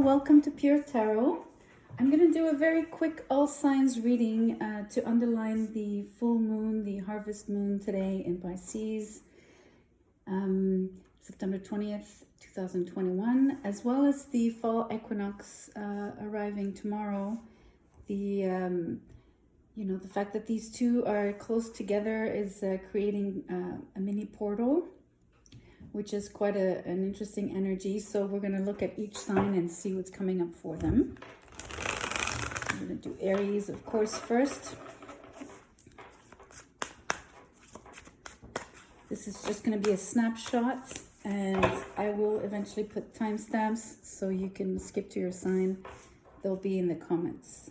welcome to Pure Tarot. I'm going to do a very quick all signs reading to underline the full moon, the harvest moon today in Pisces, September 20th, 2021, as well as the fall equinox arriving tomorrow. The fact that these two are close together is creating a mini portal, which is quite an interesting energy. So we're going to look at each sign and see what's coming up for them. I'm going to do Aries, of course, first. This is just going to be a snapshot, and I will eventually put timestamps so you can skip to your sign. They'll be in the comments.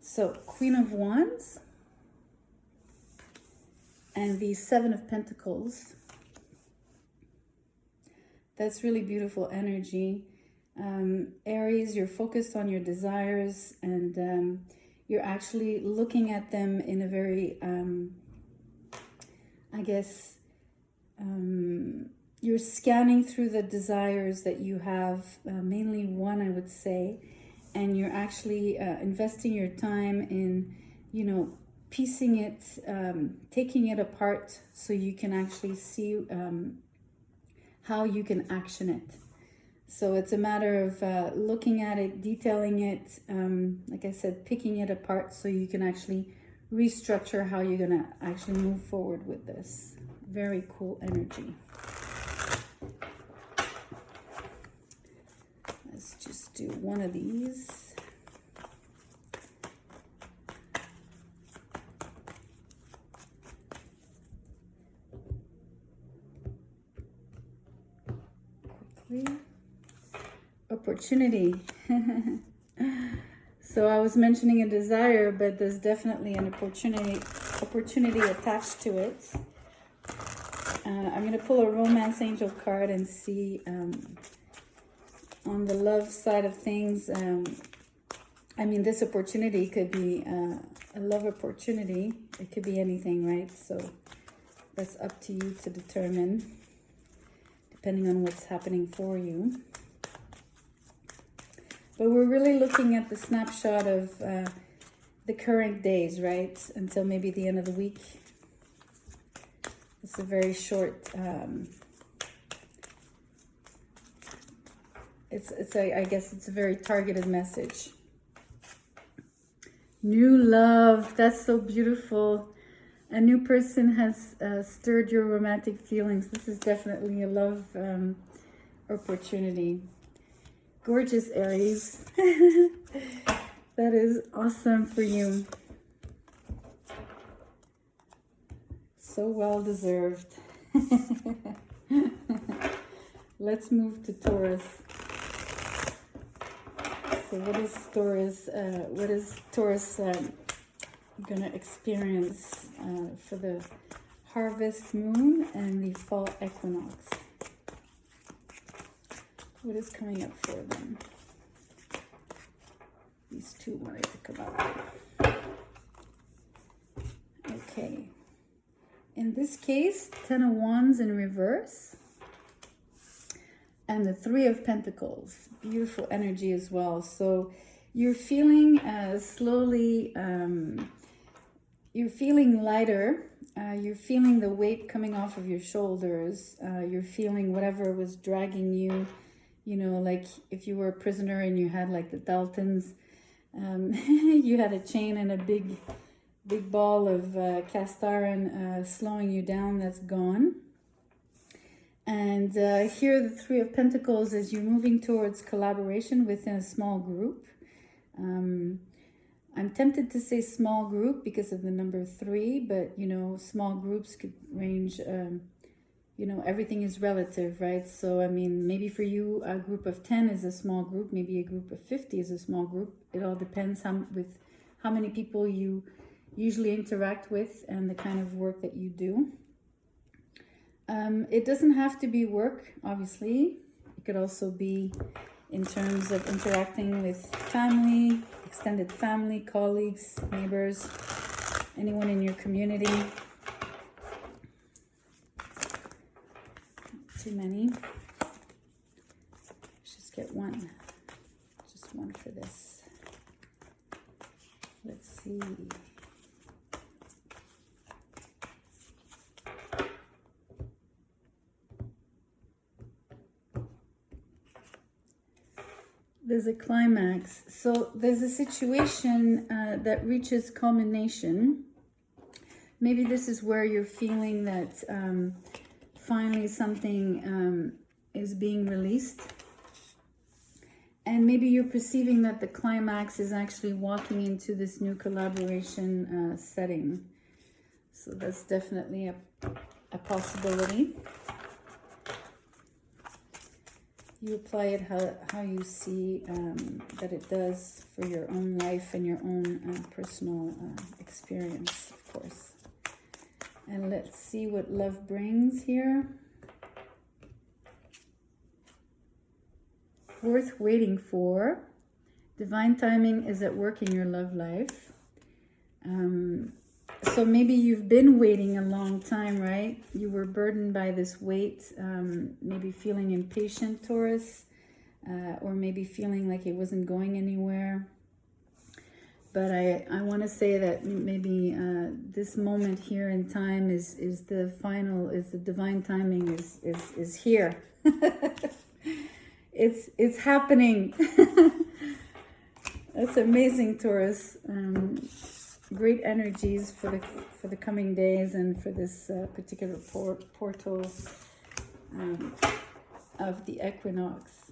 So, Queen of Wands and the Seven of Pentacles. That's really beautiful energy. Aries, you're focused on your desires, and you're actually looking at them in a very, you're scanning through the desires that you have, mainly one, I would say, and you're actually investing your time in, piecing it, taking it apart so you can actually see how you can action it. So it's a matter of looking at it, detailing it, like I said, picking it apart so you can actually restructure how you're going to actually move forward with this. Very cool energy. Let's just do one of these. Opportunity. So I was mentioning a desire, but there's definitely an opportunity attached to it. I'm going to pull a romance angel card and see on the love side of things. This opportunity could be a love opportunity. It could be anything, right? So that's up to you to determine, depending on what's happening for you. But we're really looking at the snapshot of the current days, right? Until maybe the end of the week. It's a very short, I guess it's a very targeted message. New love, that's so beautiful. A new person has stirred your romantic feelings. This is definitely a love opportunity. Gorgeous, Aries. That is awesome for you. So well deserved. Let's move to Taurus. So what is Taurus gonna experience for the harvest moon and the fall equinox? What is coming up for them? These two wanted to come up. Okay. In this case, Ten of Wands in reverse. And the Three of Pentacles. Beautiful energy as well. So you're feeling slowly, you're feeling lighter. You're feeling the weight coming off of your shoulders. You're feeling whatever was dragging you. Like if you were a prisoner and you had like the Daltons, you had a chain and a big ball of cast iron slowing you down. That's gone. And here the Three of Pentacles is you're moving towards collaboration within a small group. I'm tempted to say small group because of the number 3, but small groups could range, everything is relative, right? So, maybe for you, a group of 10 is a small group. Maybe a group of 50 is a small group. It all depends with how many people you usually interact with and the kind of work that you do. It doesn't have to be work, obviously. It could also be in terms of interacting with family, extended family, colleagues, neighbors, anyone in your community. Too many. Let's just get one. one for this. Let's see. There's a climax. So there's a situation that reaches culmination. Maybe this is where you're feeling that finally something is being released. And maybe you're perceiving that the climax is actually walking into this new collaboration setting. So that's definitely a possibility. You apply it how you see that it does for your own life and your own personal experience, of course. And let's see what love brings here. Worth waiting for. Divine timing is at work in your love life. So maybe you've been waiting a long time, right? You were burdened by this weight, maybe feeling impatient, Taurus, or maybe feeling like it wasn't going anywhere. But I want to say that maybe this moment here in time is the final, is the divine timing is here. It's happening. That's amazing, Taurus. Great energies for the coming days and for this particular portal of the equinox.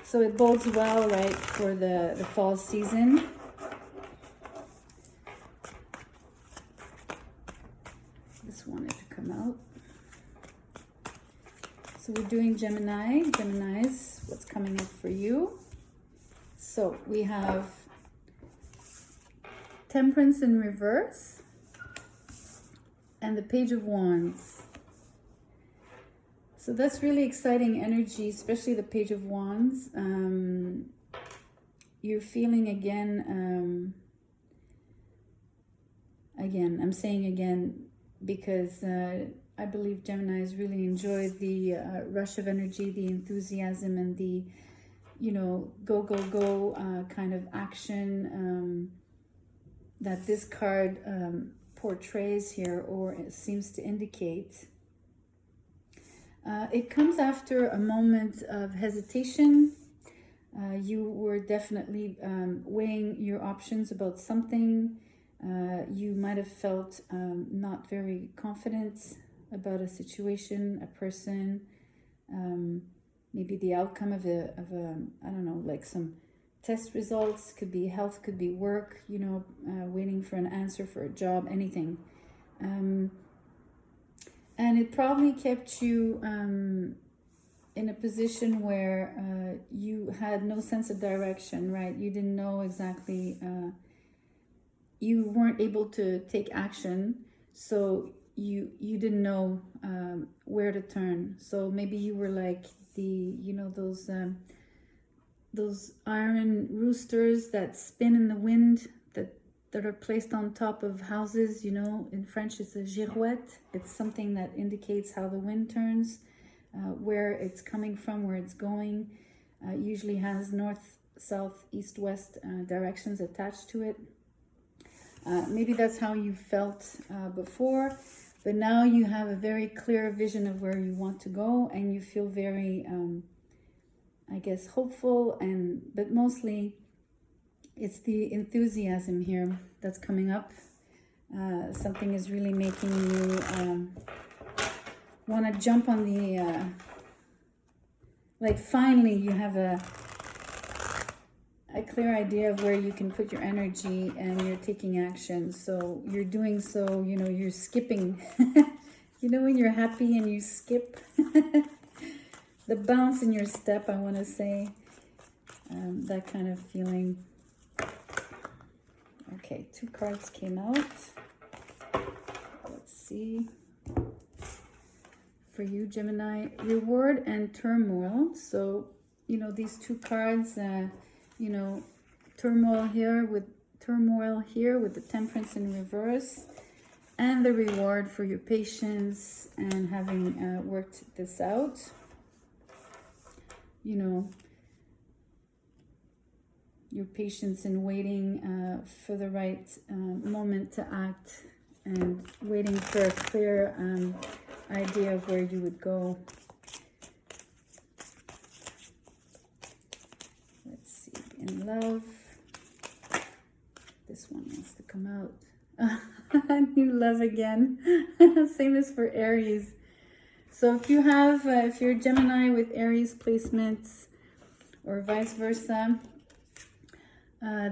So it bodes well, right, for the fall season. This wanted to come out. So we're doing Gemini. Geminis, what's coming up for you? So we have Temperance in reverse and the Page of Wands. So that's really exciting energy, especially the Page of Wands. You're feeling again, I'm saying again because I believe Geminis really enjoy the rush of energy, the enthusiasm, and the, go kind of action that this card portrays here, or it seems to indicate. It comes after a moment of hesitation. You were definitely weighing your options about something. You might have felt not very confident about a situation, a person, maybe the outcome of a I don't know, like some test results, could be health, could be work, waiting for an answer for a job, anything. And it probably kept you in a position where you had no sense of direction, right? You didn't know exactly, you weren't able to take action, so you didn't know where to turn. So maybe you were like those iron roosters that spin in the wind, that are placed on top of houses, in French it's a girouette. It's something that indicates how the wind turns, where it's coming from, where it's going. Usually has north, south, east, west directions attached to it. Maybe that's how you felt before, but now you have a very clear vision of where you want to go, and you feel very hopeful, but mostly it's the enthusiasm here that's coming up. Something is really making you want to jump on the, finally you have a clear idea of where you can put your energy, and you're taking action. So you're doing so, you're skipping. When you're happy and you skip. The bounce in your step, I want to say, that kind of feeling. Okay, 2 cards came out. Let's see. For you, Gemini, reward and turmoil. So, these 2 cards, turmoil here with the Temperance in reverse, and the reward for your patience and having worked this out. your patience in waiting for the right moment to act, and waiting for a clear idea of where you would go. Let's see, in love, this one wants to come out. New love again. Same as for Aries. So if you have, if you're Gemini with Aries placements, or vice versa,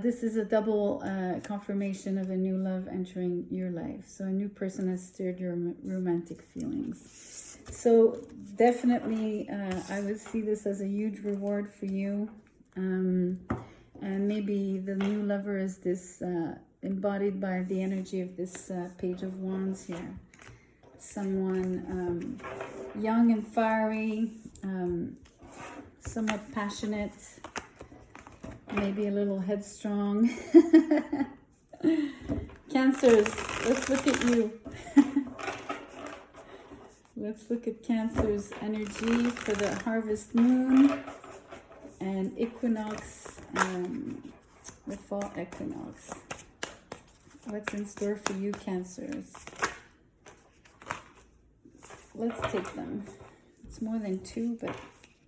this is a double confirmation of a new love entering your life. So a new person has stirred your romantic feelings. So definitely, I would see this as a huge reward for you. And maybe the new lover is this embodied by the energy of this Page of Wands here. Someone young and fiery, somewhat passionate, maybe a little headstrong. Cancers, let's look at you. Let's look at Cancer's energy for the harvest moon and equinox, the fall equinox. What's in store for you, Cancers? Let's take them. It's more than two, but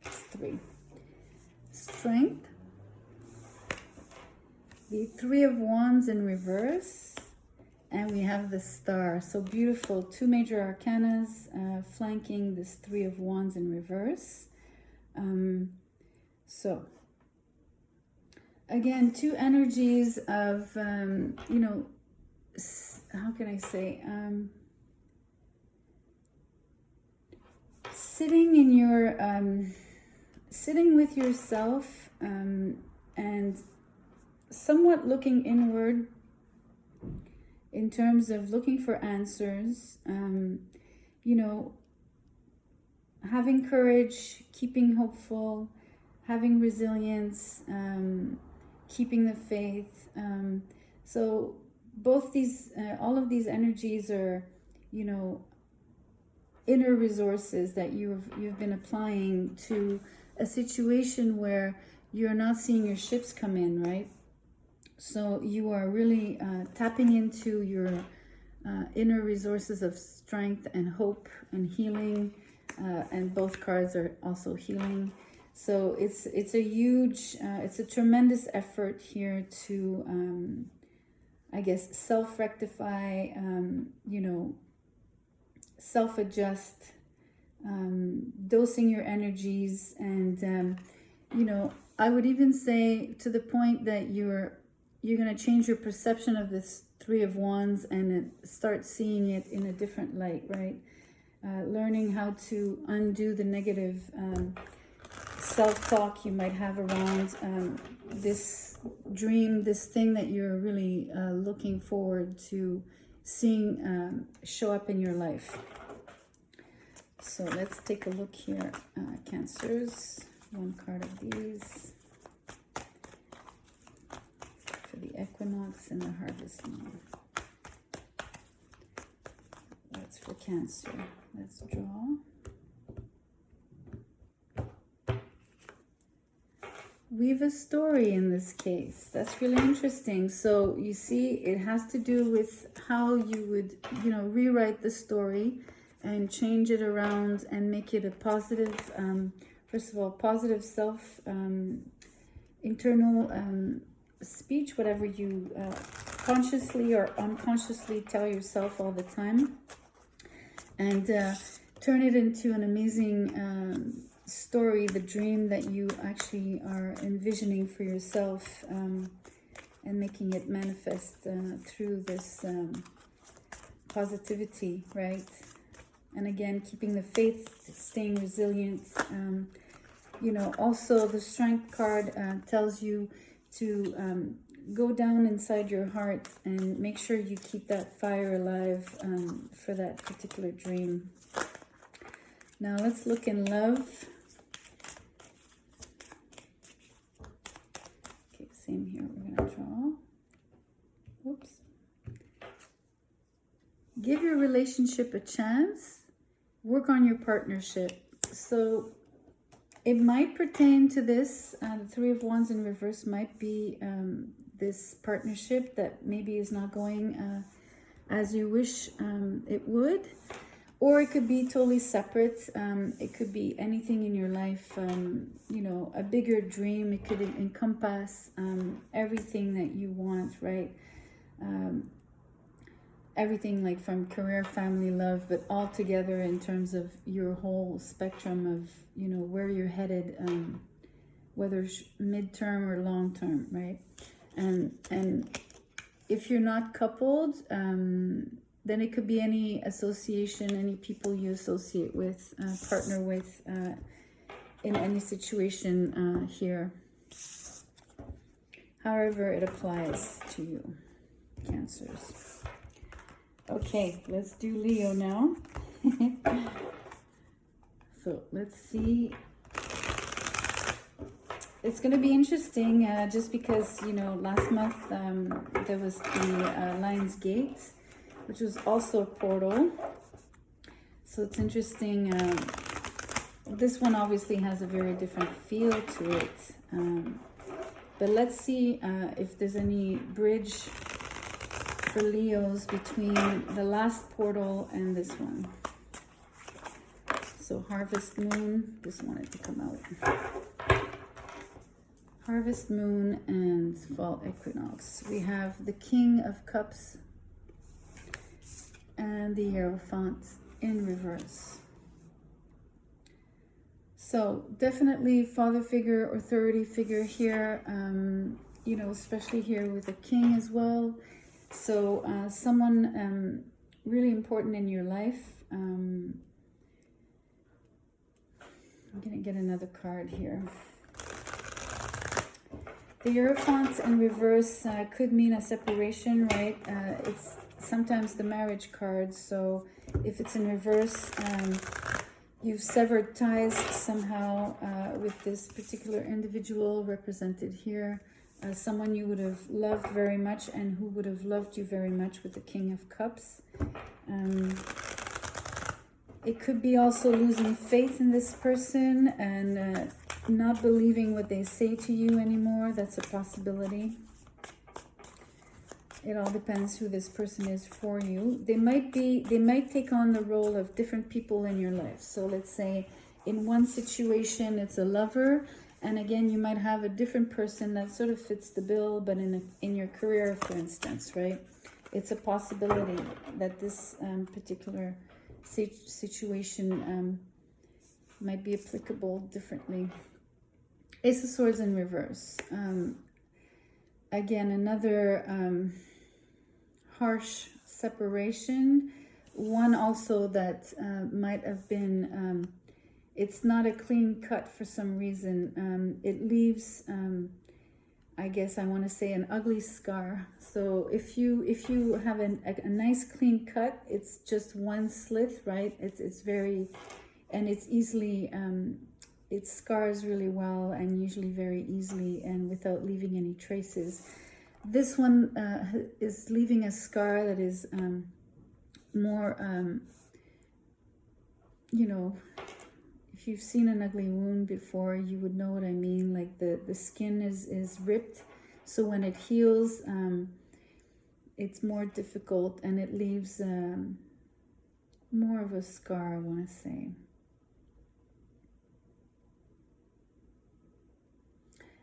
it's three. Strength. The Three of Wands in reverse. And we have the Star. So beautiful. Two major arcanas flanking this Three of Wands in reverse. So, again, two energies of, you know, how can I say, sitting in your, sitting with yourself and somewhat looking inward in terms of looking for answers, you know, having courage, keeping hopeful, having resilience, keeping the faith. So both these, all of these energies are, you know, inner resources that you've been applying to a situation where you're not seeing your ships come in, right? So you are really tapping into your inner resources of strength and hope and healing, and both cards are also healing. So it's a huge, it's a tremendous effort here to, I guess, self-rectify, you know, self-adjust, dosing your energies, and you know, I would even say to the point that you're going to change your perception of this Three of Wands and start seeing it in a different light, right? Learning how to undo the negative self-talk you might have around this dream, this thing that you're really looking forward to seeing show up in your life. So let's take a look here, Cancers. One card of these for the equinox and the harvest moon. That's for Cancer. Let's draw. Weave a story in this case. That's really interesting. So you see, it has to do with how you would, you know, rewrite the story and change it around and make it a positive, first of all, positive self, internal speech, whatever you consciously or unconsciously tell yourself all the time, and turn it into an amazing story, the dream that you actually are envisioning for yourself, and making it manifest through this positivity, right? And again, keeping the faith, staying resilient. You know, also the Strength card tells you to go down inside your heart and make sure you keep that fire alive for that particular dream. Now let's look in love. Okay, same here. We're going to draw. Oops. Give your relationship a chance. Work on your partnership. So It might pertain to this. The Three of Wands in reverse might be this partnership that maybe is not going as you wish it would. Or it could be totally separate. It could be anything in your life, you know, a bigger dream. It could encompass everything that you want, right? Everything like from career, family, love, but all together in terms of your whole spectrum of, you know, where you're headed, whether midterm or long term, right? And if you're not coupled, then it could be any association, any people you associate with, partner with, in any situation here. However it applies to you, Cancers. Okay, let's do Leo now. So let's see. It's going to be interesting just because, you know, last month there was the Lion's Gate, which was also a portal. So it's interesting. This one obviously has a very different feel to it. But let's see if there's any bridge for Leos between the last portal and this one. So Harvest Moon, just wanted to come out. Harvest Moon and Fall Equinox. We have the King of Cups and the Hierophant in reverse. So definitely father figure, authority figure here, you know, especially here with the King as well. So someone really important in your life. I'm gonna get another card here. The Hierophant in reverse could mean a separation, right? It's sometimes the marriage card. So if it's in reverse, you've severed ties somehow with this particular individual represented here. Someone you would have loved very much and who would have loved you very much with the King of Cups. It could be also losing faith in this person and not believing what they say to you anymore. That's a possibility. It all depends who this person is for you. They might take on the role of different people in your life. So let's say in one situation it's a lover, and again you might have a different person that sort of fits the bill, but in your career, for instance, right? It's a possibility that this particular situation might be applicable differently. Ace of Swords in reverse. Again, another harsh separation. One also that might have been, it's not a clean cut for some reason. It leaves, I guess I want to say, an ugly scar. So if you have a nice clean cut, it's just one slit, right? It's very, and it's easily, it scars really well and usually very easily and without leaving any traces. This one is leaving a scar that is more, you know, if you've seen an ugly wound before, you would know what I mean. Like the skin is ripped. So when it heals, it's more difficult and it leaves more of a scar, I want to say.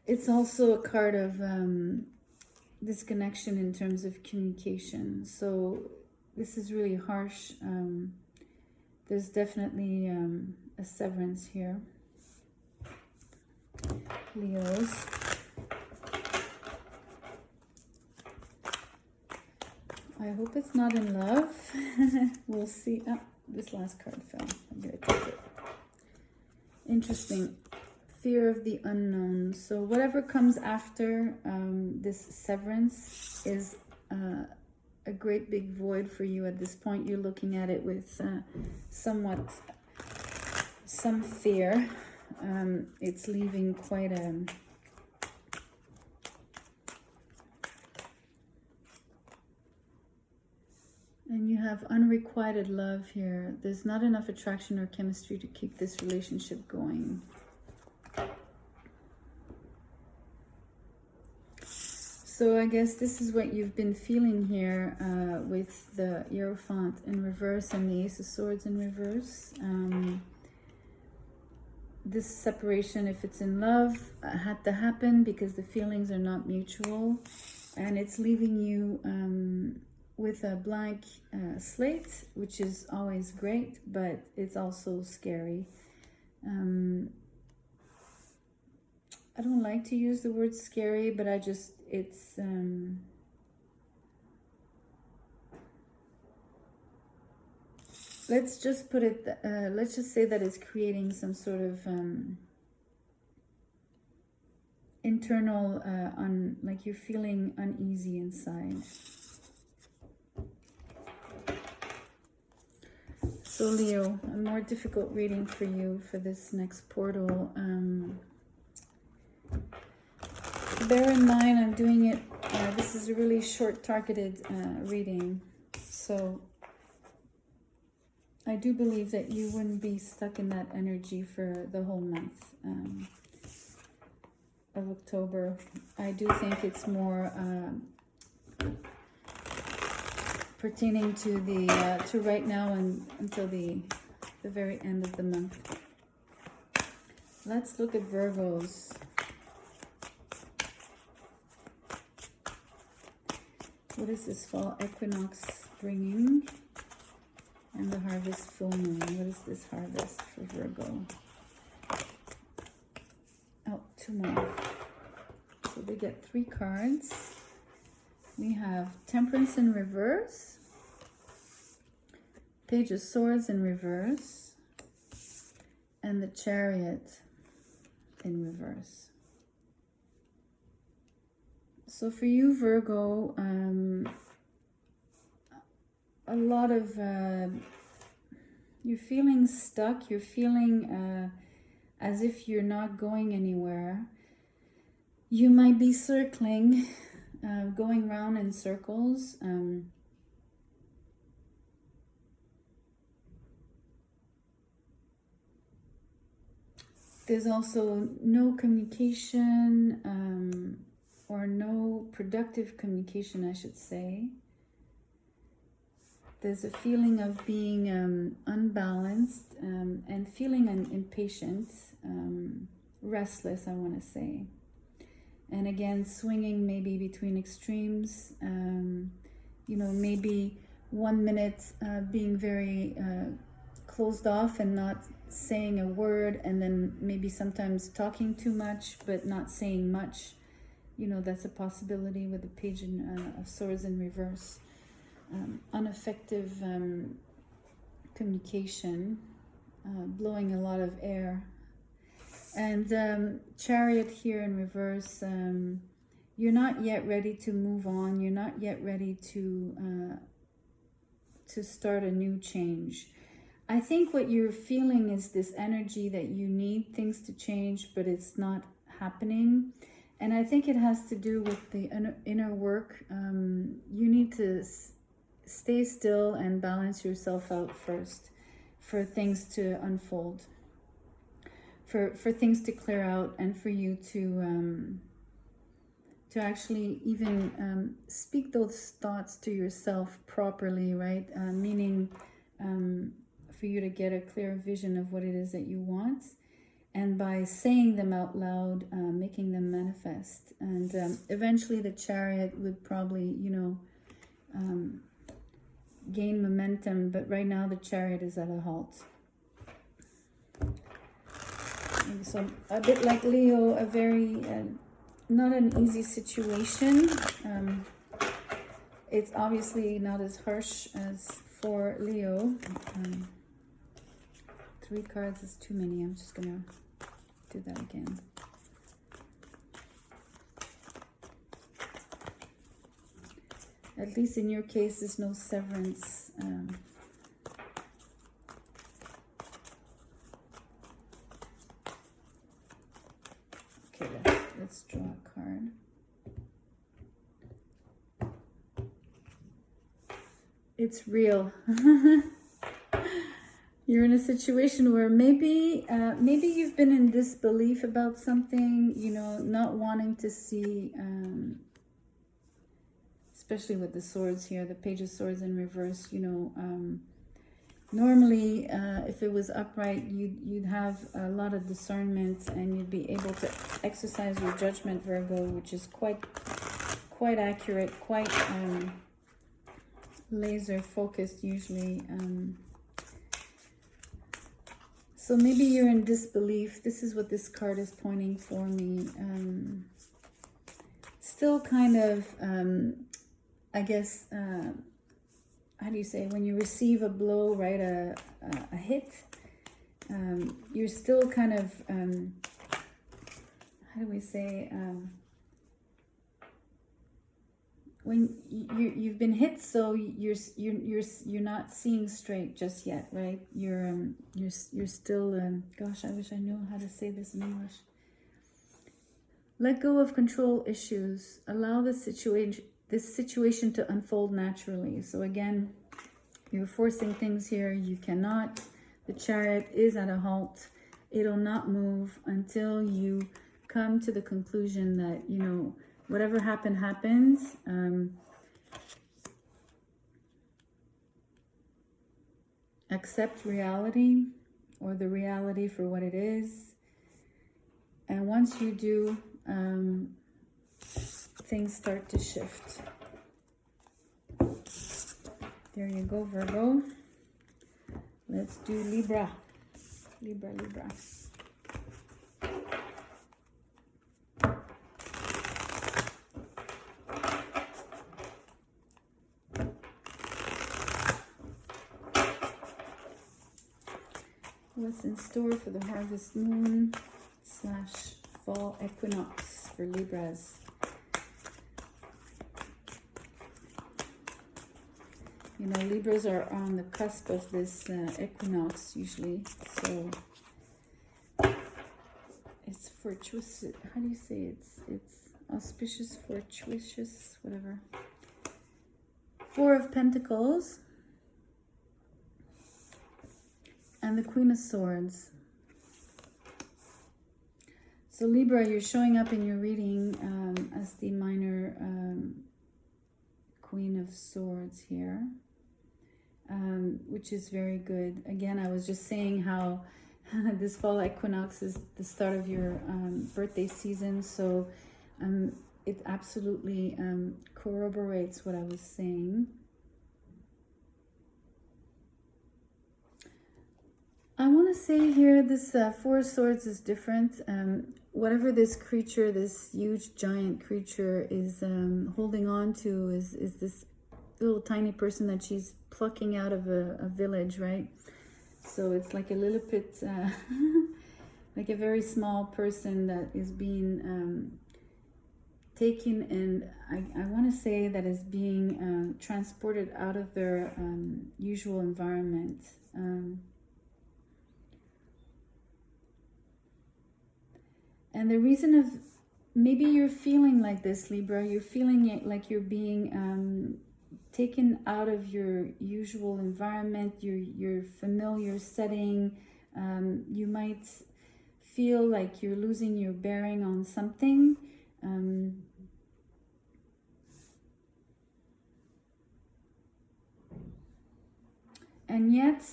It's also a card of disconnection in terms of communication. So this is really harsh. There's definitely a severance here. Leos. I hope it's not in love. We'll see. Oh, this last card fell. I'm going to take it. Interesting. Fear of the unknown. So whatever comes after this severance is a great big void for you at this point. You're looking at it with somewhat some fear. It's leaving quite a and you have unrequited love here. There's not enough attraction or chemistry to keep this relationship going. So I guess this is what you've been feeling here with the Hierophant in reverse and the Ace of Swords in reverse. This separation, if it's in love, had to happen because the feelings are not mutual, and it's leaving you with a blank slate, which is always great, but it's also scary. I don't like to use the word scary, but it's let's just put it, let's just say that it's creating some sort of internal, like you're feeling uneasy inside. So Leo, a more difficult reading for you for this next portal. Bear in mind, I'm doing it, this is a really short targeted reading. So I do believe that you wouldn't be stuck in that energy for the whole month of October. I do think it's more pertaining to the to right now and until the very end of the month. Let's look at Virgos. What is this fall equinox bringing? And the harvest full moon. What is this harvest for Virgo? Oh, 2 more. So we get 3 cards. We have Temperance in reverse, Page of Swords in reverse, and the Chariot in reverse. So for you, Virgo, a lot of, you're feeling stuck, you're feeling as if you're not going anywhere. You might be circling, going round in circles. There's also no communication, or no productive communication, I should say. There's a feeling of being unbalanced and feeling impatient, restless, I want to say. And again, swinging maybe between extremes. You know, maybe 1 minute being very closed off and not saying a word, and then maybe sometimes talking too much but not saying much. You know, that's a possibility with the Page of Swords in reverse. Ineffective communication, blowing a lot of air. And Chariot here in reverse, you're not yet ready to move on. You're not yet ready to start a new change. I think what you're feeling is this energy that you need things to change, but it's not happening. And I think it has to do with the inner work. You need to stay still and balance yourself out first for things to unfold, for things to clear out, and for you to actually even speak those thoughts to yourself properly, right? Meaning for you to get a clear vision of what it is that you want. And by saying them out loud, making them manifest. And eventually the Chariot would probably, you know, gain momentum. But right now the Chariot is at a halt. So a bit like Leo, a very, not an easy situation. It's obviously not as harsh as for Leo. 3 cards is too many. I'm just gonna do that again. At least in your case, there's no severance. Okay, let's draw a card. It's real. You're in a situation where maybe you've been in disbelief about something, you know, not wanting to see especially with the swords here, the Page of Swords in reverse, you know, normally if it was upright, you'd have a lot of discernment and you'd be able to exercise your judgment, Virgo, which is quite accurate, quite laser focused usually. So maybe you're in disbelief. This is what this card is pointing for me. Still kind of, I guess, how do you say, when you receive a blow, right, a hit, you're still kind of, how do we say, when you've been hit, so you're not seeing straight just yet, right? You're still, gosh, I wish I knew how to say this in English. Let go of control issues. Allow this situation to unfold naturally. So again, you're forcing things here. You cannot. The Chariot is at a halt. It'll not move until you come to the conclusion that, you know, whatever happened, happens. Accept reality, or the reality for what it is. And once you do, things start to shift. There you go, Virgo. Let's do Libra. Libra. What's in store for the harvest moon / fall equinox for Libras? You know, Libras are on the cusp of this equinox usually, so it's fortuitous. How do you say it's auspicious, fortuitous, whatever. 4 of Pentacles and the Queen of Swords. So Libra, you're showing up in your reading as the minor Queen of Swords here, which is very good. Again, I was just saying how this fall equinox is the start of your birthday season, so it absolutely corroborates what I was saying. I want to say here, this 4 of Swords is different. Whatever this creature, this huge giant creature is holding on to is this little tiny person that she's plucking out of a village, right? So it's like a little bit, like a very small person that is being taken, and I want to say that is being transported out of their usual environment. And the reason of, maybe you're feeling like this, Libra, you're feeling it like you're being taken out of your usual environment, your familiar setting. You might feel like you're losing your bearing on something. And yet,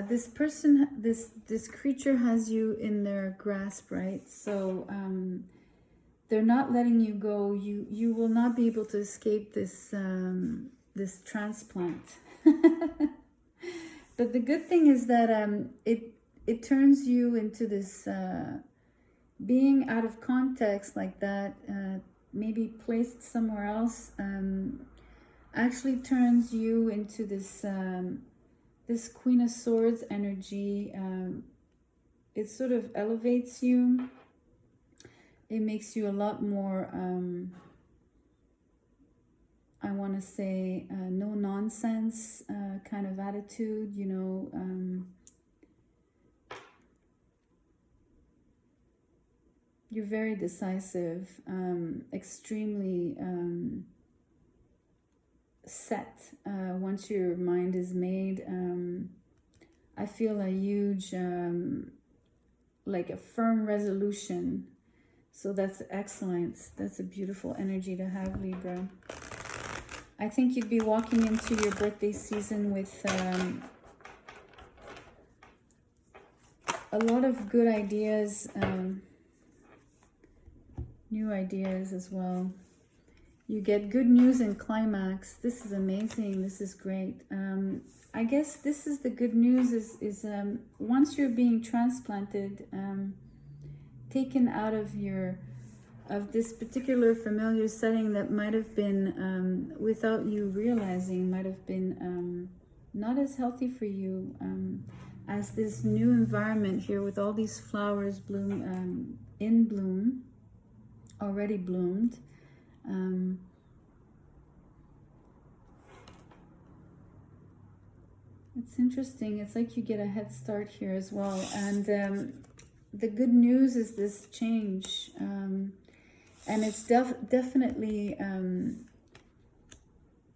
this person, this creature has you in their grasp, right? So they're not letting you go. You will not be able to escape this this transplant. But the good thing is that it turns you into this being out of context like that, maybe placed somewhere else, actually turns you into this. This Queen of Swords energy, it sort of elevates you. It makes you a lot more, I want to say, no nonsense kind of attitude, you know. You're very decisive, extremely set. Once your mind is made, I feel a huge like a firm resolution. So that's excellent. That's a beautiful energy to have, Libra. I think you'd be walking into your birthday season with a lot of good ideas, new ideas as well. You get good news and climax. This is amazing. This is great. I guess this is the good news is once you're being transplanted, taken out of this particular familiar setting that might have been, without you realizing, might have been not as healthy for you, as this new environment here with all these flowers in bloom, already bloomed. It's interesting. It's like you get a head start here as well. And the good news is this change. And it's definitely,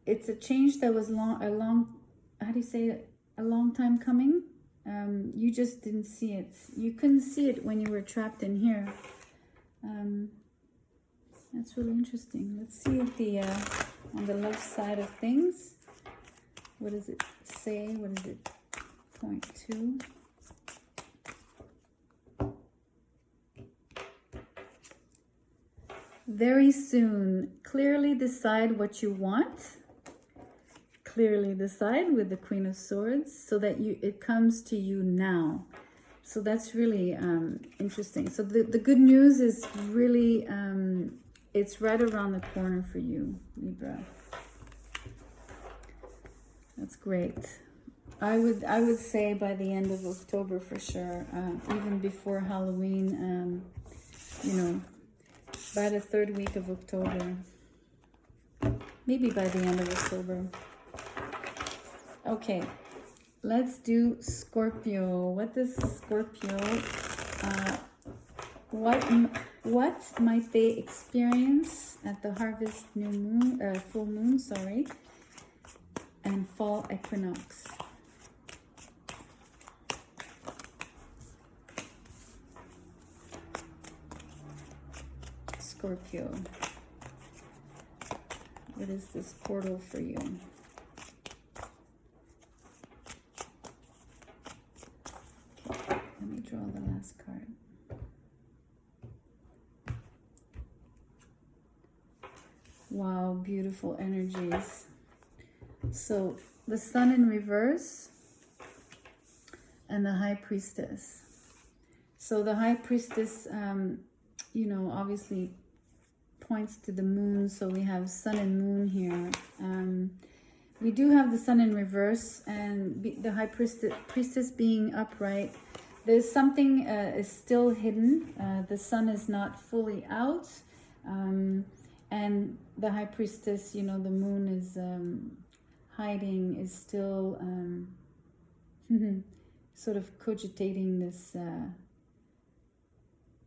it's a change that was how do you say it? A long time coming. You just didn't see it. You couldn't see it when you were trapped in here. That's really interesting. Let's see if on the left side of things, what does it say? What is it? Point 2. Very soon, clearly decide what you want. Clearly decide with the Queen of Swords so that it comes to you now. So that's really interesting. So the good news is really, it's right around the corner for you, Libra. That's great. I would say by the end of October for sure, even before Halloween, you know, by the 3rd week of October, maybe by the end of October. Okay, let's do Scorpio. What does Scorpio, what might they experience at the harvest full moon, sorry, and fall equinox? Scorpio, what is this portal for you? Okay, let me draw the last card. Wow, beautiful energies. So the Sun in reverse and the High Priestess. So the High Priestess, you know, obviously points to the moon. So we have Sun and Moon here. We do have the Sun in reverse and the High Priestess being upright. There's something is still hidden. The Sun is not fully out. And the High Priestess, you know, the Moon is hiding, is still sort of cogitating this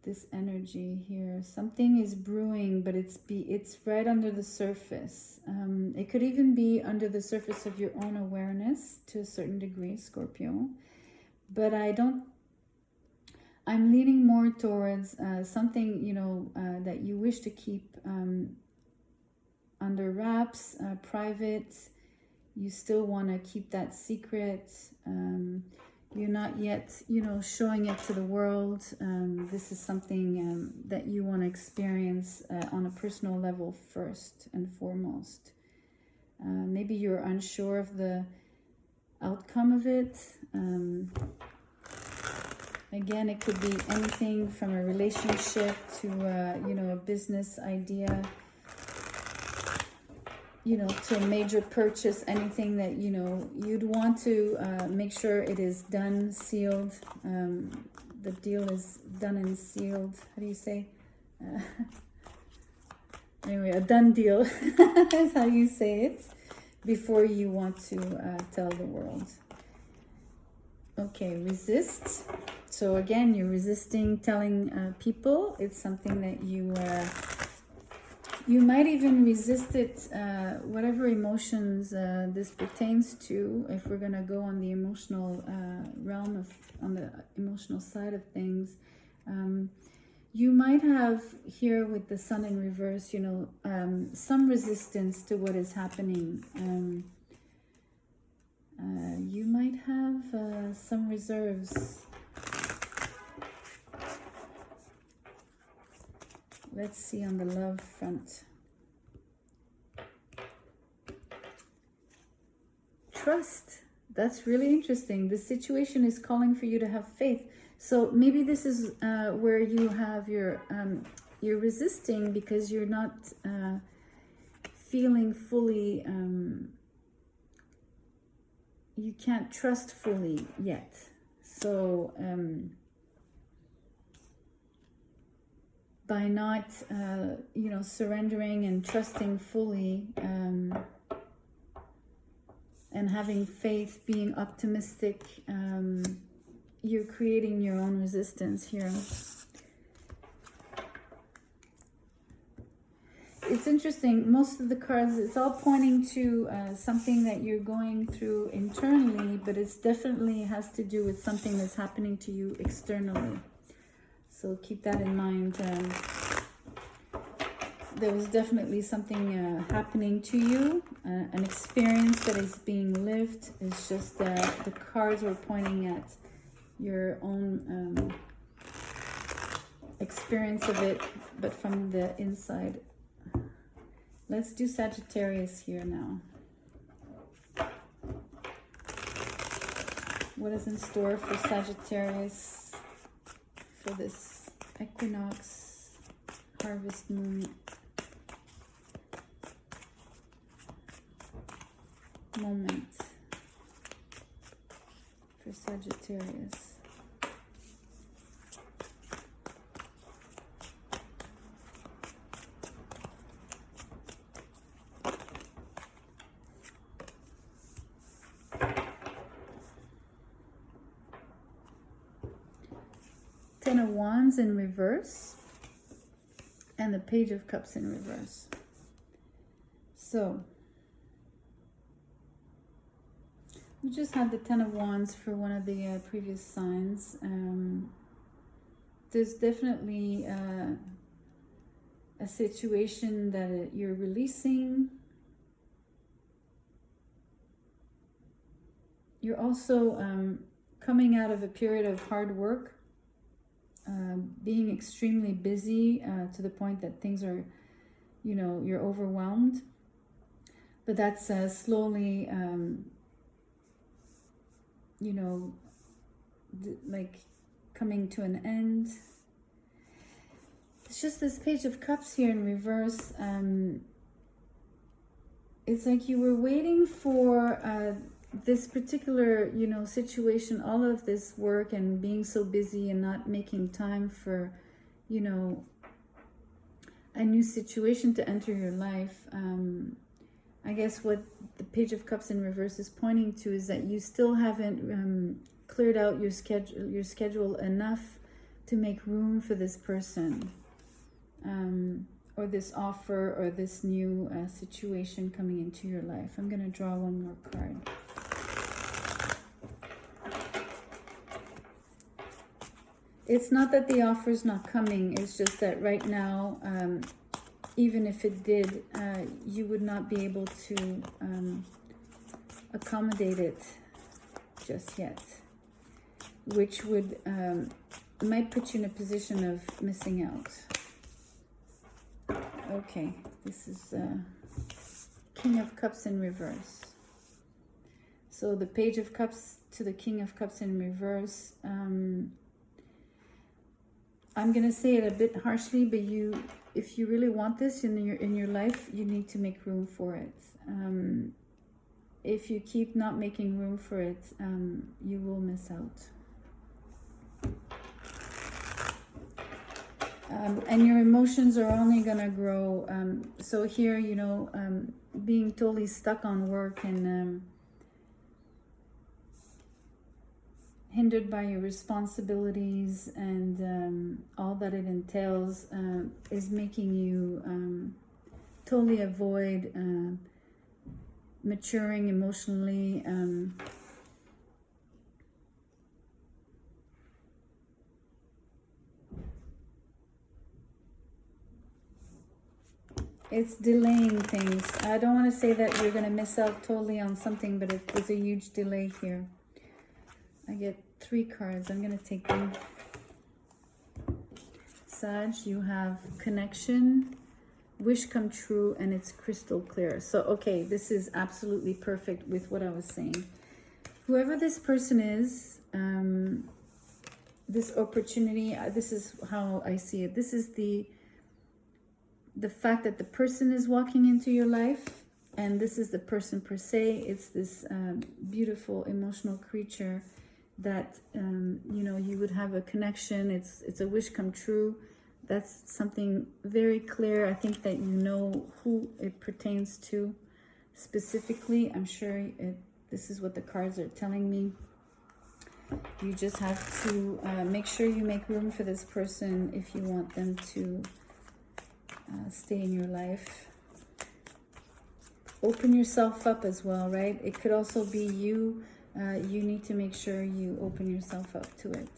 this energy here. Something is brewing, but it's right under the surface. It could even be under the surface of your own awareness to a certain degree, Scorpio. But I'm leaning more towards something, you know, that you wish to keep under wraps, private. You still want to keep that secret. You're not yet, you know, showing it to the world. This is something that you want to experience on a personal level first and foremost. Maybe you're unsure of the outcome of it. Again, it could be anything from a relationship to, you know, a business idea, you know, to a major purchase, anything that, you know, you'd want to make sure it is done, sealed. The deal is done and sealed. How do you say? Anyway, a done deal is how you say it before you want to tell the world. Okay, resist. So again, you're resisting telling people. It's something that you might even resist it, whatever emotions this pertains to. If we're gonna go on the emotional realm on the emotional side of things, You might have here with the sun in reverse, you know, some resistance to what is happening. You might have some reserves. Let's see on the love front. Trust. That's really interesting. The situation is calling for you to have faith. So maybe this is where you have your, you're resisting because you're not feeling fully, you can't trust fully yet. So by not, you know, surrendering and trusting fully, and having faith, being optimistic, you're creating your own resistance here. It's interesting, most of the cards, it's all pointing to something that you're going through internally, but it's definitely has to do with something that's happening to you externally. So keep that in mind. There was definitely something happening to you, an experience that is being lived. It's just that the cards were pointing at your own experience of it, but from the inside. Let's do Sagittarius here now. What is in store for Sagittarius for this equinox, harvest moon moment for Sagittarius? Ten of Wands in reverse and the Page of Cups in reverse. So we just had the Ten of Wands for one of the previous signs. There's definitely a situation that you're releasing. You're also coming out of a period of hard work, being extremely busy to the point that things are, you know, you're overwhelmed. But that's slowly, you know, like coming to an end. It's just this Page of Cups here in reverse. It's like you were waiting for this particular, you know, situation, all of this work and being so busy and not making time for, you know, a new situation to enter your life. I guess what the Page of Cups in reverse is pointing to is that you still haven't cleared out your schedule enough to make room for this person, or this offer, or this new situation coming into your life. I'm going to draw one more card. It's not that the offer is not coming, it's just that right now, even if it did, you would not be able to accommodate it just yet, which would might put you in a position of missing out. Okay, this is King of Cups in reverse. So the Page of Cups to the King of Cups in reverse. I'm gonna say it a bit harshly, but if you really want this in your life, you need to make room for it. If you keep not making room for it, you will miss out. And your emotions are only gonna grow. So here, you know, being totally stuck on work and hindered by your responsibilities and all that it entails is making you totally avoid maturing emotionally. It's delaying things. I don't want to say that you're going to miss out totally on something, but there's a huge delay here. I get 3 cards. I'm going to take them. Sag, you have connection, wish come true, and it's crystal clear. So, okay, this is absolutely perfect with what I was saying. Whoever this person is, this opportunity, this is how I see it. This is the fact that the person is walking into your life, and this is the person per se. It's this beautiful emotional creature that you know, you would have a connection. It's a wish come true. That's something very clear. I think that you know who it pertains to specifically. I'm sure this is what the cards are telling me. You just have to make sure you make room for this person if you want them to stay in your life. Open yourself up as well, right? It could also be you. You need to make sure you open yourself up to it.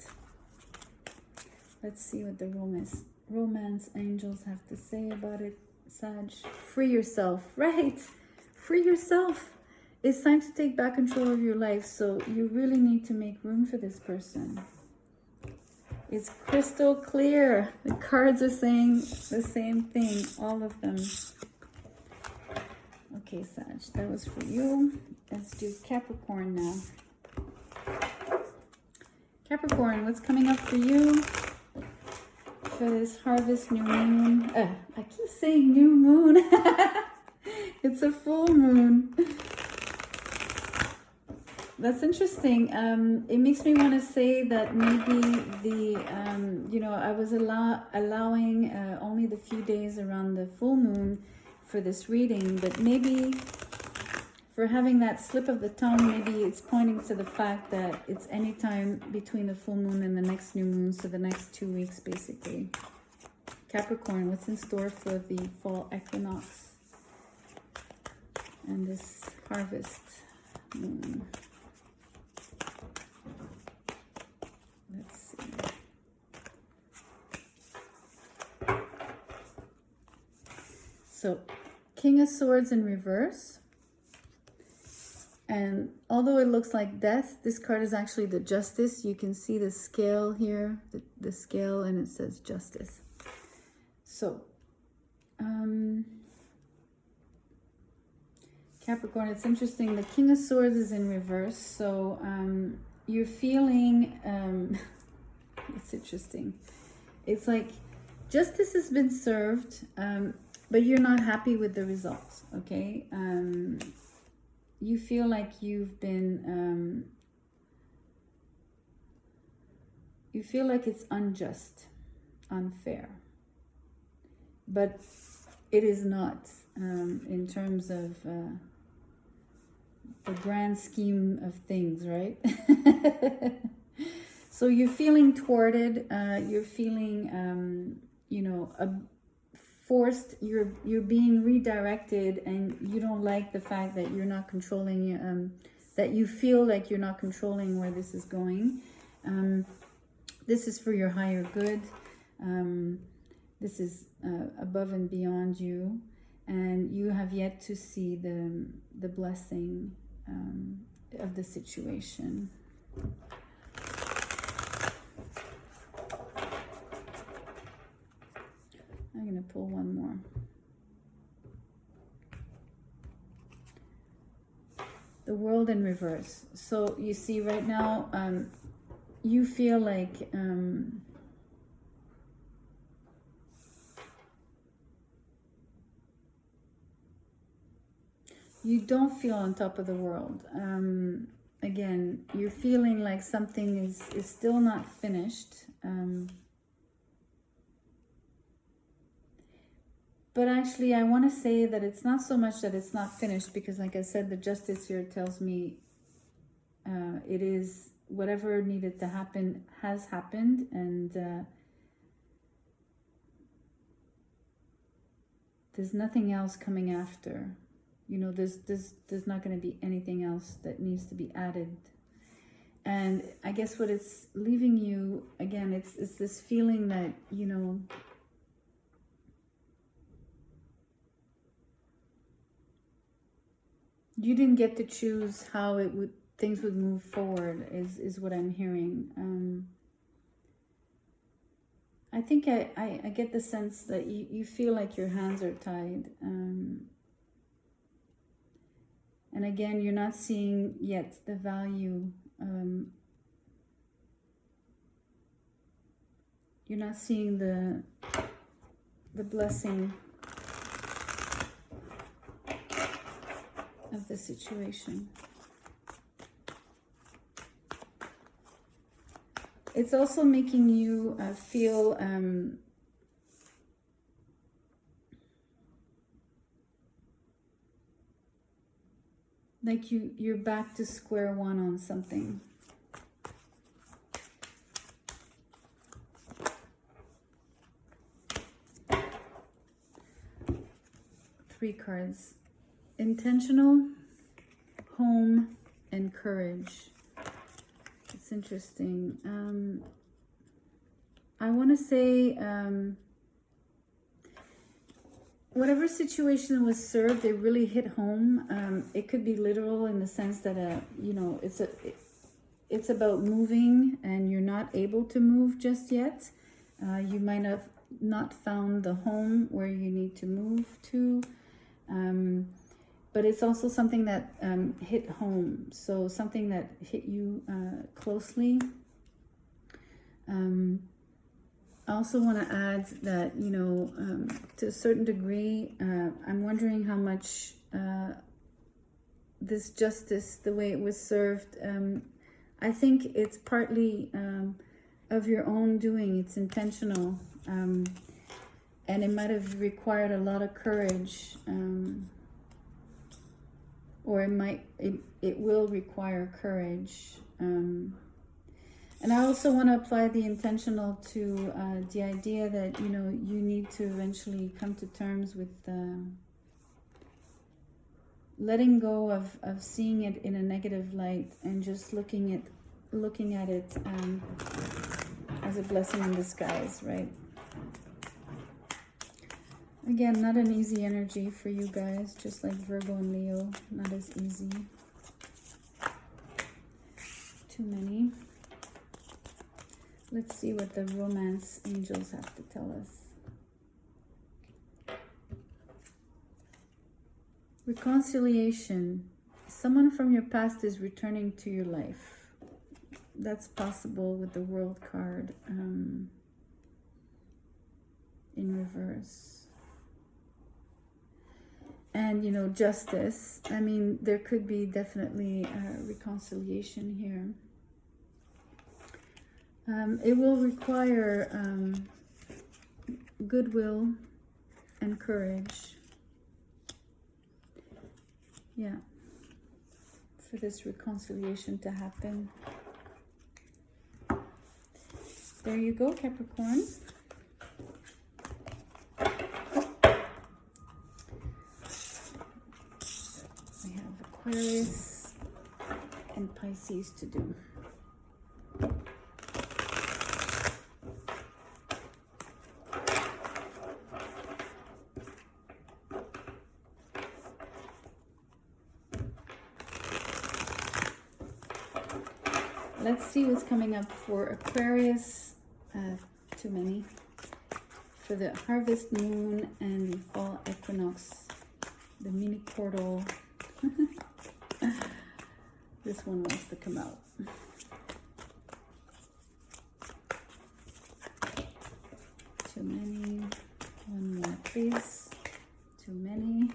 Let's see what the romance angels have to say about it. Sag, free yourself, right? Free yourself. It's time to take back control of your life, so you really need to make room for this person. It's crystal clear. The cards are saying the same thing, all of them. Okay, Sag, that was for you. Let's do Capricorn now. Capricorn, what's coming up for you for this harvest new moon? I keep saying new moon. It's a full moon. That's interesting. It makes me want to say that maybe you know, I was allowing only the few days around the full moon for this reading, but maybe for having that slip of the tongue, maybe it's pointing to the fact that it's any time between the full moon and the next new moon, so the next 2 weeks basically. Capricorn, what's in store for the fall equinox and this harvest moon? Let's see. So, King of Swords in reverse. And although it looks like death, this card is actually the justice. You can see the scale here, the scale, and it says justice. So, Capricorn, it's interesting. The King of Swords is in reverse. So, you're feeling, it's interesting. It's like justice has been served, but you're not happy with the results, okay? You feel like you've been, you feel like it's unjust, unfair. But it is not, in terms of the grand scheme of things, right? So you're feeling thwarted, you're feeling, you know, forced, you're being redirected, and you don't like the fact that you're not controlling, that you feel like you're not controlling where this is going. This is for your higher good. This is above and beyond you, and you have yet to see the blessing of the situation. I'm going to pull one more. The World in reverse. So you see right now, you feel like you don't feel on top of the world. Again, you're feeling like something is still not finished. But actually, I want to say that it's not so much that it's not finished, because like I said, the justice here tells me it is whatever needed to happen has happened, and there's nothing else coming after. You know, there's not going to be anything else that needs to be added. And I guess what it's leaving you, again, it's this feeling that, you know, You didn't get to choose how things would move forward, is what I'm hearing. I think I get the sense that you feel like your hands are tied. And again, you're not seeing yet the value. You're not seeing the blessing of the situation. It's also making you feel like you're back to square one on something. Three cards. Intentional, home, and courage. It's interesting. I want to say whatever situation was served, it really hit home. It could be literal in the sense that you know, it's about moving and you're not able to move just yet. You might have not found the home where you need to move to. But it's also something that hit home. So something that hit you closely. I also want to add that, you know, to a certain degree, I'm wondering how much this justice, the way it was served, I think it's partly of your own doing. It's intentional. And it might have required a lot of courage. Or it will require courage. And I also want to apply the intentional to the idea that, you know, you need to eventually come to terms with letting go of seeing it in a negative light and just looking at it as a blessing in disguise, right? Again, not an easy energy for you guys, just like Virgo and Leo, not as easy. Too many. Let's see what the romance angels have to tell us. Reconciliation. Someone from your past is returning to your life. That's possible with the World card in reverse. And, you know, justice. I mean, there could be definitely reconciliation here. It will require goodwill and courage. Yeah. For this reconciliation to happen. There you go, Capricorn. Aries and Pisces to do. Let's see what's coming up for Aquarius. Too many. For the harvest moon and the fall equinox. The mini portal. This one wants to come out. Too many. One more, please. Too many.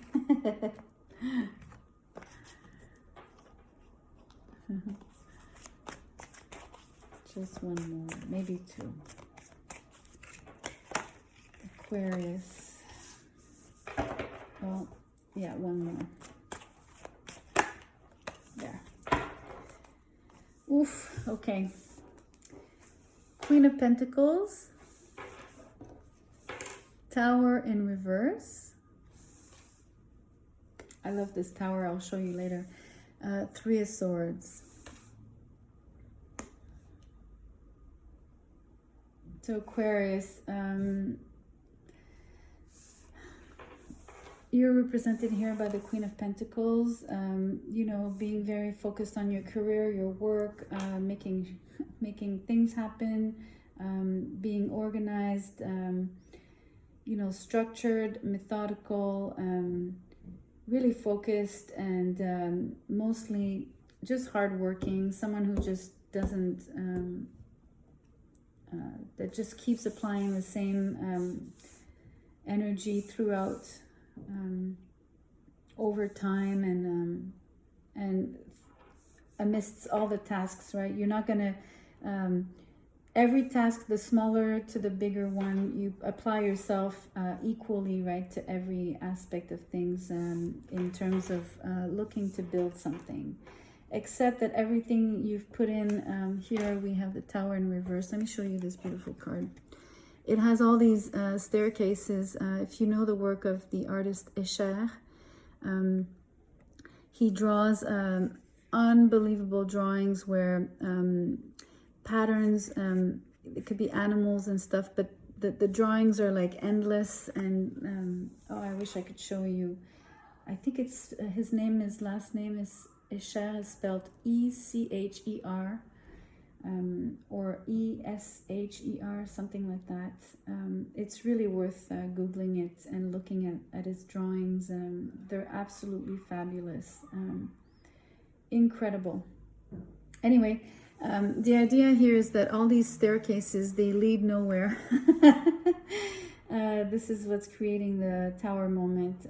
Just one more, maybe two. Aquarius. Well, yeah, one more. There. Oof, okay. Queen of Pentacles. Tower in reverse. I love this tower, I'll show you later. Three of Swords. So Aquarius, You're represented here by the Queen of Pentacles, you know, being very focused on your career, your work, making things happen, being organized, you know, structured, methodical, really focused, and mostly just hardworking, someone who just doesn't, that just keeps applying the same energy throughout, over time, and amidst all the tasks, right? You're not gonna, every task, the smaller to the bigger one, you apply yourself equally, right, to every aspect of things, in terms of looking to build something. Except that everything you've put in, here we have the Tower in reverse. Let me show you this beautiful card. It has all these staircases. If you know the work of the artist Escher, he draws unbelievable drawings where patterns, it could be animals and stuff, but the drawings are like endless, and oh, I wish I could show you. I think it's last name is Escher, is spelled E-C-H-E-R, or E-S-H-E-R, something like that. It's really worth Googling it and looking at his drawings. They're absolutely fabulous. Incredible. Anyway, the idea here is that all these staircases, they lead nowhere. This is what's creating the Tower moment.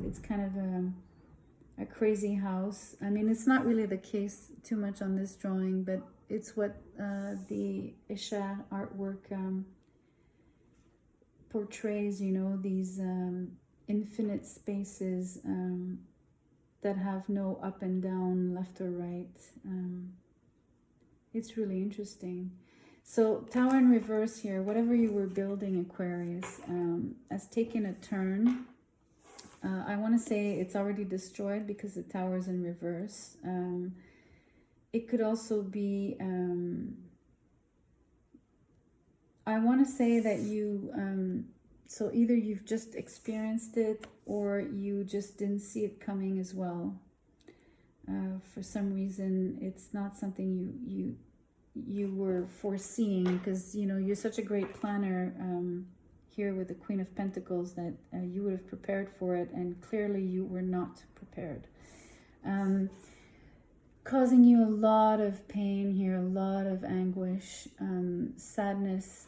It's kind of a crazy house. I mean, it's not really the case too much on this drawing, but it's what the Escher artwork portrays, you know, these infinite spaces that have no up and down, left or right. It's really interesting. So Tower in reverse here, whatever you were building, Aquarius, has taken a turn. I want to say it's already destroyed because the Tower is in reverse. It could also be, I want to say that you, so either you've just experienced it or you just didn't see it coming as well. For some reason, it's not something you were foreseeing, because, you know, you're such a great planner here with the Queen of Pentacles that you would have prepared for it, and clearly you were not prepared. Causing you a lot of pain here, a lot of anguish, sadness.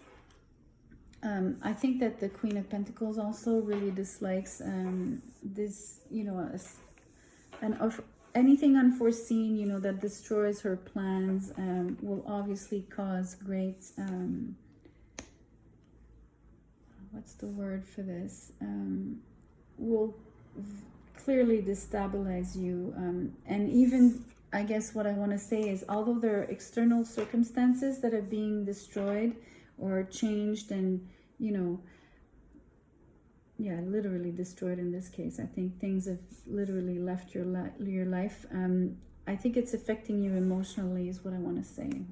I think that the Queen of Pentacles also really dislikes this, you know, anything unforeseen, you know, that destroys her plans, will obviously cause great, what's the word for this? Will clearly destabilize you. And even, I guess what I want to say is, although there are external circumstances that are being destroyed or changed and, you know, yeah, literally destroyed in this case. I think things have literally left your life. I think it's affecting you emotionally is what I want to say.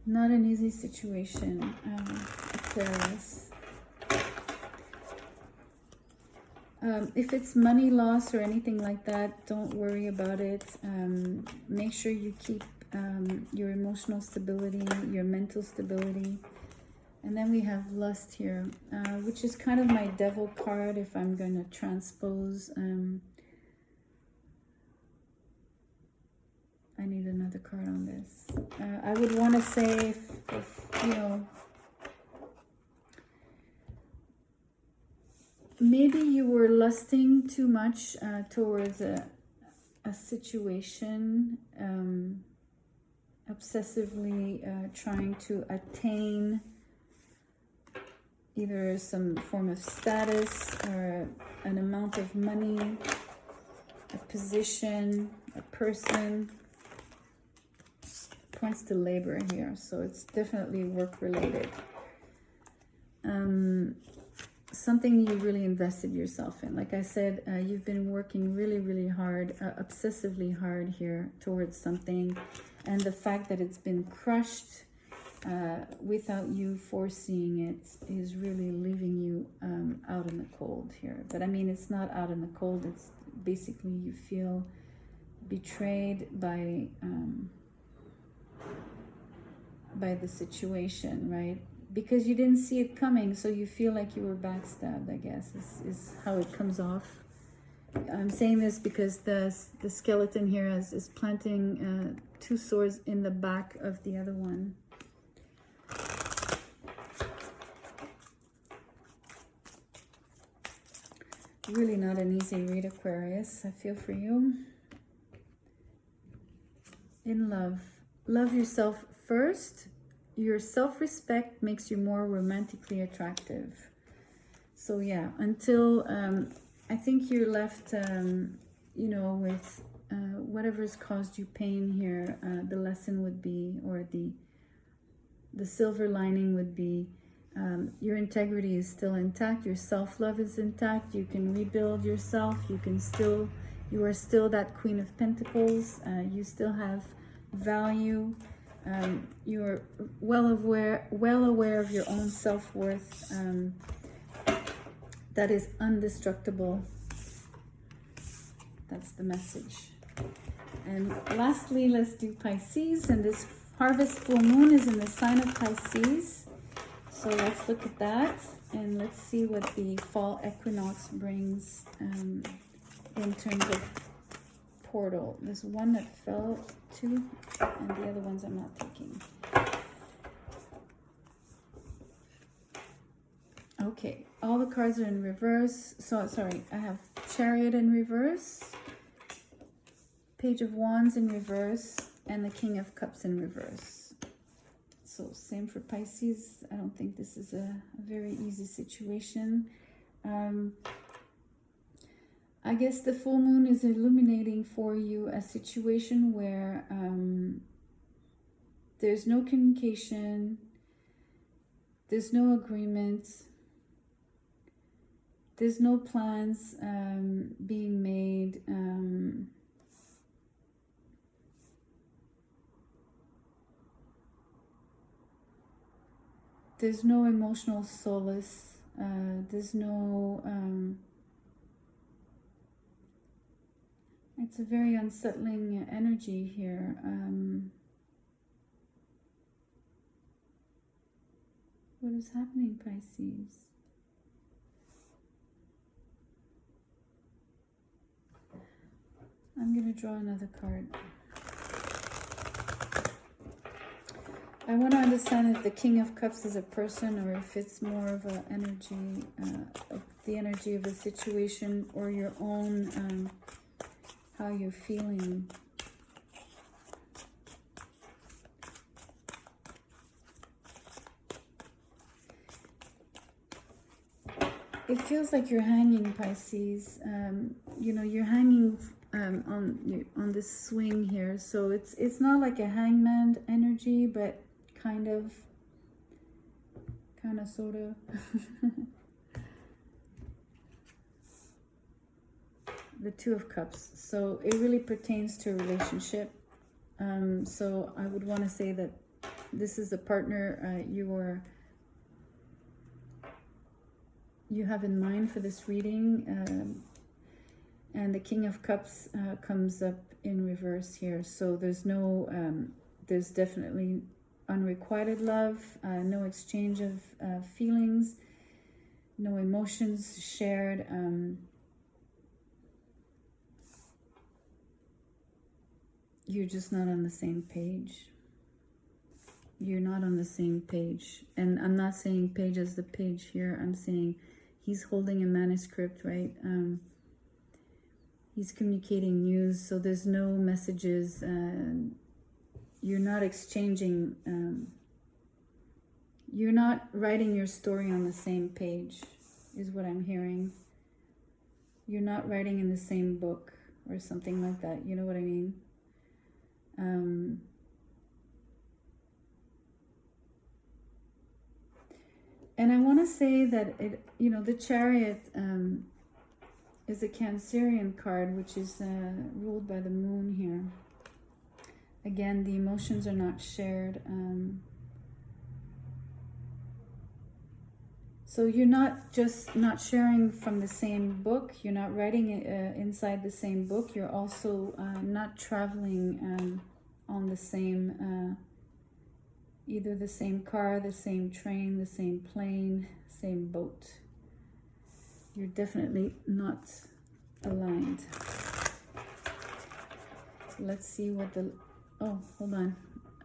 Not an easy situation, Aquarius. If it's money loss or anything like that, don't worry about it. Make sure you keep your emotional stability, your mental stability. And then we have lust here, which is kind of my devil card if I'm going to transpose. I need another card on this. I would want to say if, you know, maybe you were lusting too much towards a situation, obsessively trying to attain either some form of status or an amount of money, a position, a person. Points to labor here, so it's definitely work related. Something you really invested yourself in. Like I said, you've been working really, really hard, obsessively hard here towards something, and the fact that it's been crushed, without you foreseeing it, is really leaving you out in the cold here. But I mean, it's not out in the cold. It's basically you feel betrayed by the situation, right? Because you didn't see it coming, so you feel like you were backstabbed, I guess, is how it comes off. I'm saying this because the skeleton here is planting 2 swords in the back of the other one. Really not an easy read, Aquarius. I feel for you. In love. Love yourself first. Your self-respect makes you more romantically attractive. So yeah, until I think you're left, you know, with whatever's caused you pain here. The lesson would be, or the silver lining would be, your integrity is still intact. Your self-love is intact. You can rebuild yourself. You are still that Queen of Pentacles. You still have value. You're well aware of your own self-worth. That is indestructible. That's the message. And lastly, let's do Pisces. And this harvest full moon is in the sign of Pisces. So let's look at that, and let's see what the fall equinox brings in terms of portal. There's one that fell too, and the other ones I'm not taking. Okay, all the cards are in reverse. So sorry, I have Chariot in reverse, Page of Wands in reverse, and the King of Cups in reverse. So same for Pisces. I don't think this is a very easy situation. I guess the full moon is illuminating for you a situation where there's no communication, there's no agreement, there's no plans being made. There's no emotional solace. There's no... it's a very unsettling energy here. What is happening, Pisces? I'm going to draw another card. I want to understand if the King of Cups is a person, or if it's more of an energy, the energy of a situation, or your own, how you're feeling. It feels like you're hanging, Pisces. You know, you're hanging on this swing here. So it's not like a hangman energy, but kind of, sort of. The Two of Cups. So it really pertains to a relationship. So I would want to say that this is a partner you have in mind for this reading. And the King of Cups comes up in reverse here. So there's no, there's definitely unrequited love, no exchange of feelings, no emotions shared. You're just not on the same page. You're not on the same page. And I'm not saying page as the page here. I'm saying he's holding a manuscript, right? He's communicating news, so there's no messages. You're not exchanging. You're not writing your story on the same page, is what I'm hearing. You're not writing in the same book or something like that. You know what I mean? And I want to say that the Chariot is a Cancerian card, which is ruled by the moon here. Again, the emotions are not shared. So you're not just not sharing from the same book, you're not writing inside the same book, you're also not traveling on the same, either the same car, the same train, the same plane, same boat. You're definitely not aligned. Let's see what the, oh, hold on.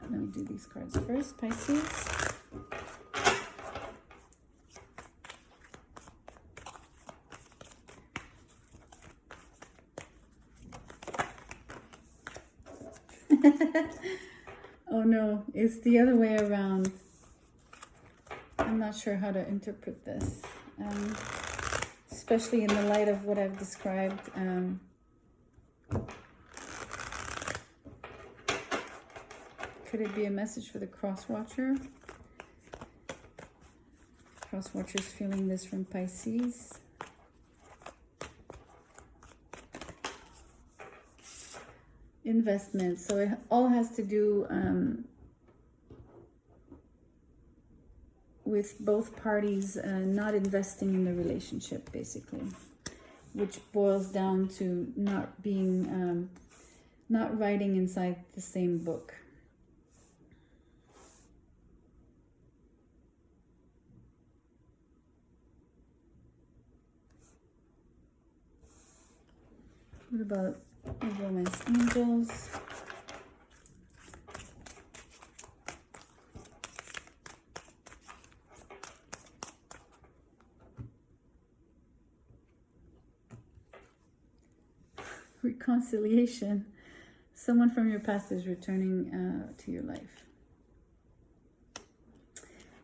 Let me do these cards first, Pisces. Oh no, it's the other way around. I'm not sure how to interpret this, especially in the light of what I've described. Could it be a message for the cross-watcher? Cross-watcher's feeling this from Pisces. Investment. So it all has to do with both parties not investing in the relationship, basically, which boils down to not being, not writing inside the same book. What about the romance angels? Reconciliation. Someone from your past is returning to your life.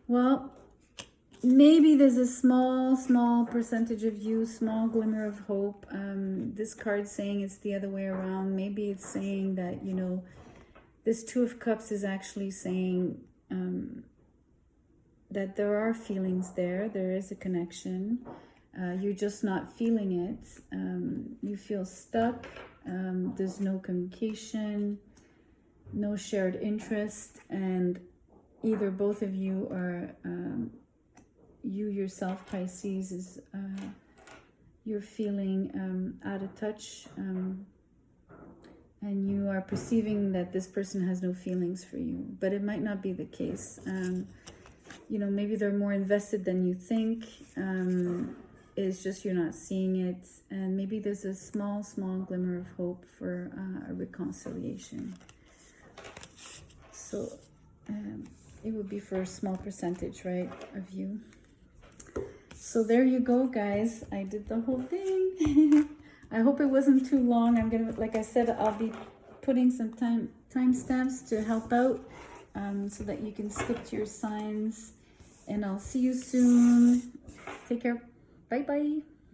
Well, maybe there's a small percentage of you, small glimmer of hope. This card saying it's the other way around. Maybe it's saying that, you know, this Two of Cups is actually saying that there are feelings there. There is a connection. You're just not feeling it. You feel stuck. There's no communication, no shared interest, and either both of you are... you yourself, Pisces, is you're feeling out of touch, and you are perceiving that this person has no feelings for you, but it might not be the case. You know, maybe they're more invested than you think. It's just you're not seeing it, and maybe there's a small glimmer of hope for a reconciliation. So it would be for a small percentage, right, of you. So there you go, guys. I did the whole thing. I hope it wasn't too long. I'm gonna, like I said, I'll be putting some timestamps to help out, so that you can skip to your signs. And I'll see you soon. Take care. Bye bye.